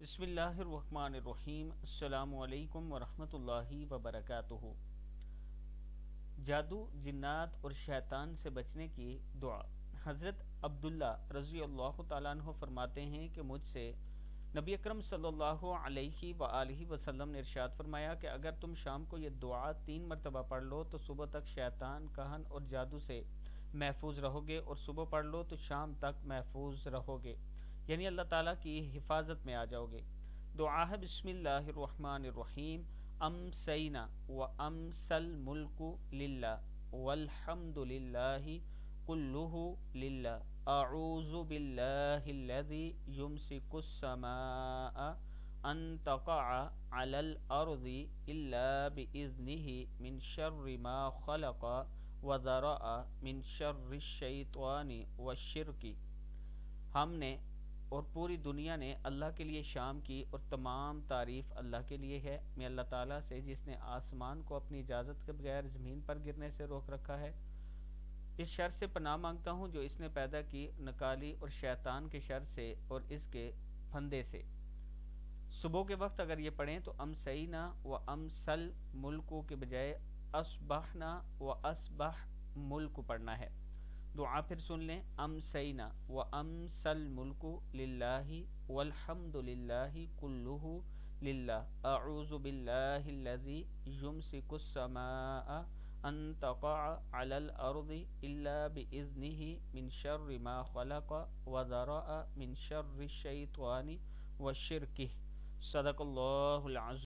بسم اللہ الرحمن الرحیم۔ السلام علیکم ورحمۃ اللہ وبرکاتہ۔ جادو، جنات اور شیطان سے بچنے کی دعا۔ حضرت عبداللہ رضی اللہ تعالیٰ عنہ فرماتے ہیں کہ مجھ سے نبی اکرم صلی اللہ علیہ وآلہ وسلم نے ارشاد فرمایا کہ اگر تم شام کو یہ دعا 3 مرتبہ پڑھ لو تو صبح تک شیطان، کہن اور جادو سے محفوظ رہو گے، اور صبح پڑھ لو تو شام تک محفوظ رہو گے، یعنی اللہ تعالیٰ کی حفاظت میں آ جاؤ گے۔ دعا ہے بسم اللہ الرحمن الرحیم۔ امسینا و امسل ملک للہ والحمد للہ کلہ للہ اعوذ باللہ الذی یمسک السماء ان تقع علی الارض الا باذنہ من شر ما خلق وذرأ من شر الشیطان والشرک۔ ہم نے اور پوری دنیا نے اللہ کے لیے شام کی، اور تمام تعریف اللہ کے لیے ہے۔ میں اللہ تعالیٰ سے، جس نے آسمان کو اپنی اجازت کے بغیر زمین پر گرنے سے روک رکھا ہے، اس شر سے پناہ مانگتا ہوں جو اس نے پیدا کی، نکالی، اور شیطان کے شر سے اور اس کے پھندے سے۔ صبح کے وقت اگر یہ پڑھیں تو امسینا و امسل ملک کے بجائے اصبحنا و اصبح ملک پڑھنا ہے۔ دعا پھر سن لیں۔ امسینا و امسل ملک للہ والحمد للہ کلہ للہ اعوذ باللہ الذی یمسک السماء ان تقع علی الارض الا باذنہ من شر ما خلق وذرأ من شر الشیطان والشرک۔ صدق اللہ العظیم۔